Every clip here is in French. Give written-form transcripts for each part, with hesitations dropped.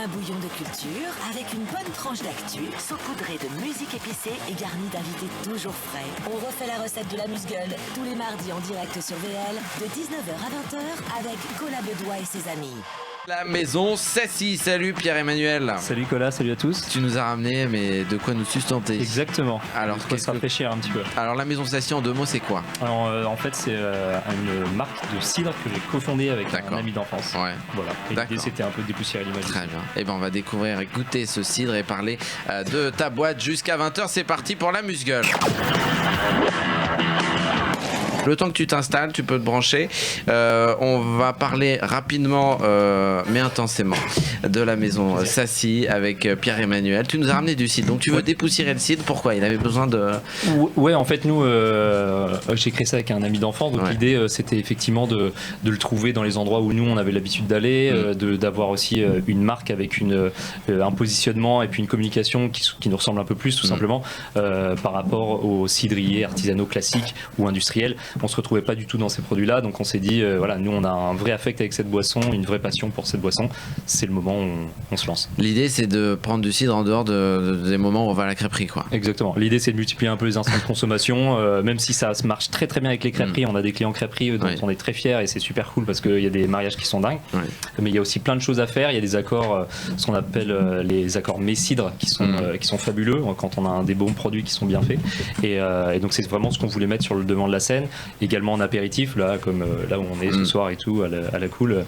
Un bouillon de culture avec une bonne tranche d'actu, saupoudré de musique épicée et garni d'invités toujours frais. On refait la recette de l'amuse-gueule tous les mardis en direct sur VL de 19h à 20h avec Cola Bedois et ses amis. La maison Sassy. Salut Pierre-Emmanuel. Salut Colas, salut à tous. Tu nous as ramené, mais de quoi nous sustenter. Exactement. Alors, de quoi se rafraîchir un petit peu. Alors, la maison Sassy en 2 mots, c'est quoi? Alors, en fait, c'est une marque de cidre que j'ai cofondée avec un ami d'enfance. Ouais. Voilà. Et l'idée, c'était un peu de dépoussiérer l'image. Très bien. Et ben, on va découvrir et goûter ce cidre et parler de ta boîte jusqu'à 20h. C'est parti pour la Musgueule. Le temps que tu t'installes, tu peux te brancher. On va parler rapidement, mais intensément, de la maison Sassy avec Pierre-Emmanuel. Tu nous as ramené du cidre. Donc tu veux dépoussiérer le cidre. Pourquoi? Il avait besoin de... Ouais, en fait, nous, j'ai créé ça avec un ami d'enfance. Donc l'idée, c'était effectivement de le trouver dans les endroits où nous, on avait l'habitude d'aller, d'avoir aussi une marque avec un positionnement et puis une communication qui nous ressemble un peu plus, tout simplement, par rapport aux cidriers artisanaux classiques ou industriels. On se retrouvait pas du tout dans ces produits-là, donc on s'est dit, voilà, nous on a un vrai affect avec cette boisson, une vraie passion pour cette boisson. C'est le moment où on se lance. L'idée, c'est de prendre du cidre en dehors des moments où on va à la crêperie, quoi. Exactement. L'idée, c'est de multiplier un peu les instants de consommation, même si ça marche très très bien avec les crêperies. On a des clients crêperies dont on est très fiers et c'est super cool parce qu'il y a des mariages qui sont dingues. Mais il y a aussi plein de choses à faire. Il y a des accords, ce qu'on appelle les accords mets-cidre qui sont fabuleux quand on a des bons produits qui sont bien faits. Et donc c'est vraiment ce qu'on voulait mettre sur le devant de la scène. Également en apéritif, là, comme là où on est ce soir et tout, à la cool,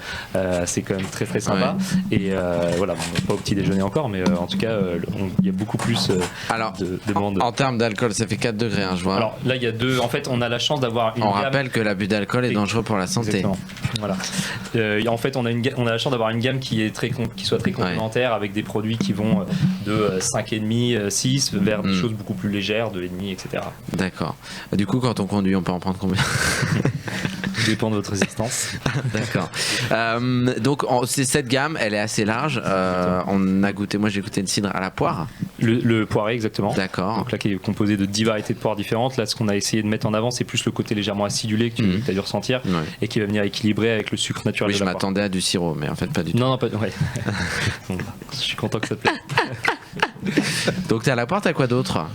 c'est quand même très très sympa. Et voilà, on n'est pas au petit déjeuner encore, mais en tout cas, il y a beaucoup plus de demandes. En termes d'alcool, ça fait 4 degrés, hein, je vois. Alors là, il y a deux. En fait, on a la chance d'avoir une. On rappelle que l'abus d'alcool est dangereux pour la santé. Exactement. Voilà. En fait, on a la chance d'avoir une gamme qui soit très complémentaire avec des produits qui vont de 5,5, 6 vers des choses beaucoup plus légères, 2,5, etc. D'accord. Du coup, quand on conduit, on peut en prendre combien? Tout dépend de votre résistance. D'accord. Donc c'est cette gamme, elle est assez large. On a goûté, moi j'ai goûté une cidre à la poire. Le poiré, exactement. D'accord. Donc là, qui est composé de 10 variétés de poires différentes. Là, ce qu'on a essayé de mettre en avant, c'est plus le côté légèrement acidulé que tu as dû ressentir et qui va venir équilibrer avec le sucre naturel de la poire. Je m'attendais à du sirop, mais en fait pas du tout. Non, pas. Ouais. Bon, je suis content que ça te plaise. Donc t'es à la poire, t'as quoi d'autre?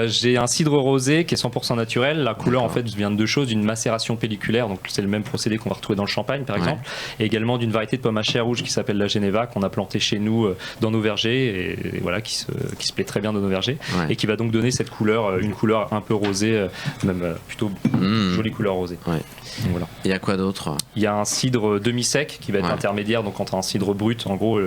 J'ai un cidre rosé qui est 100% naturel. La couleur en fait vient de deux choses, d'une macération pelliculaire, donc c'est le même procédé qu'on va retrouver dans le champagne par exemple, et également d'une variété de pomme à chair rouge qui s'appelle la Geneva, qu'on a plantée chez nous dans nos vergers et voilà, qui se plaît très bien dans nos vergers et qui va donc donner cette couleur, une couleur un peu rosée, même plutôt jolie couleur rosée. Voilà. Il y a quoi d'autre? Il y a un cidre demi-sec qui va être intermédiaire, donc entre un cidre brut, en gros,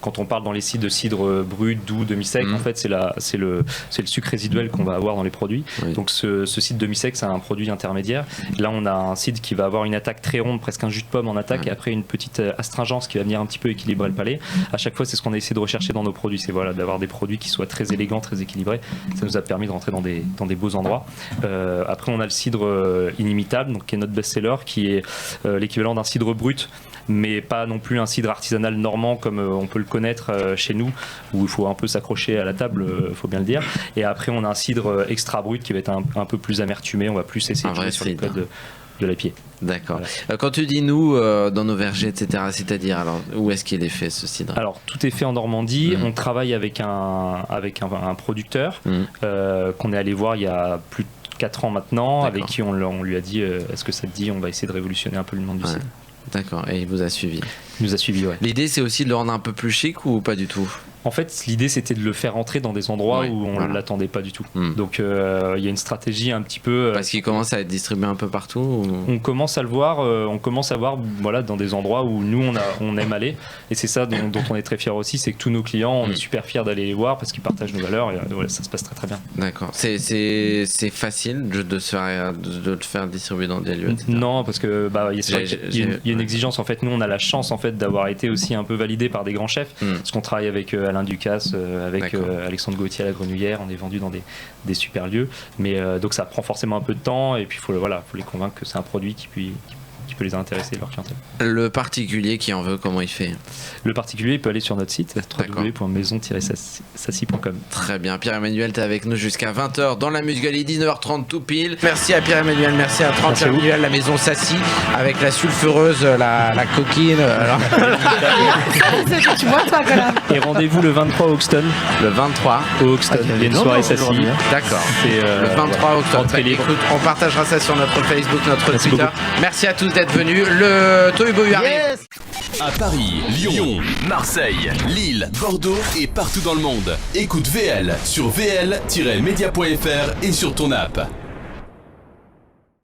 quand on parle dans les cidres de cidre brut, doux, demi-sec, en fait c'est le sucre résiduel qu'on va avoir dans les produits. Donc ce cidre demi-sec, c'est un produit intermédiaire. Là on a un cidre qui va avoir une attaque très ronde, presque un jus de pomme en attaque, et après une petite astringence qui va venir un petit peu équilibrer le palais. À chaque fois, c'est ce qu'on a essayé de rechercher dans nos produits, c'est voilà, d'avoir des produits qui soient très élégants, très équilibrés. Ça nous a permis de rentrer dans des beaux endroits. Après on a le cidre inimitable, donc qui est notre best-seller, qui est l'équivalent d'un cidre brut, mais pas non plus un cidre artisanal normand comme on peut le connaître chez nous, où il faut un peu s'accrocher à la table, faut bien le dire. Et après on a un cidre extra brut qui va être un peu plus amertumé, on va plus essayer de jouer sur les codes de l'IPA. D'accord. Voilà. Quand tu dis nous, dans nos vergers, etc., c'est-à-dire, alors, où est-ce qu'il est fait ce cidre? Alors, tout est fait en Normandie. On travaille avec un producteur qu'on est allé voir il y a plus de 4 ans maintenant, avec qui on lui a dit est-ce que ça te dit, on va essayer de révolutionner un peu le monde du cidre. D'accord, et il vous a suivi? Il nous a suivi, ouais. L'idée, c'est aussi de le rendre un peu plus chic ou pas du tout? En fait, l'idée, c'était de le faire entrer dans des endroits où on ne l'attendait pas du tout. Donc, il y a une stratégie un petit peu... Parce qu'il commence à être distribué un peu partout On commence à le voir, voilà, dans des endroits où nous, on aime aller. Et c'est ça dont on est très fiers aussi, c'est que tous nos clients, on est super fiers d'aller les voir parce qu'ils partagent nos valeurs et voilà, ça se passe très très bien. D'accord. C'est facile de le faire distribuer dans des lieux, etc. Non, parce que il y a une exigence. En fait, nous, on a la chance en fait, d'avoir été aussi un peu validé par des grands chefs. Parce qu'on travaille avec Alain Ducasse, avec Alexandre Gauthier à la Grenouillère, on est vendu dans des super lieux, mais donc ça prend forcément un peu de temps et puis il faut les convaincre que c'est un produit peut les intéresser, leur clientèle. Le particulier qui en veut, comment il fait? Le particulier, il peut aller sur notre site www.maison-sassy.com. Très bien, Pierre-Emmanuel, t'es avec nous jusqu'à 20h dans la Musgueule, 19h30 tout pile. Merci à Pierre-Emmanuel, merci à Pierre-Emmanuel, la maison Sassy, avec la sulfureuse, la coquine. Alors... C'est ce que tu vois, toi, quand même. Et rendez-vous le 23 au Hoxton. Le 23 au Hoxton, il y a une soirée Sassy. D'accord. C'est le 23 octobre. Écoute, on partagera ça sur notre Facebook, notre Twitter. Beaucoup. Merci à tous d'être venus. Le Tohubohu arrive. À Paris, Lyon, Marseille, Lille, Bordeaux et partout dans le monde. Écoute VL sur vl-media.fr et sur ton app.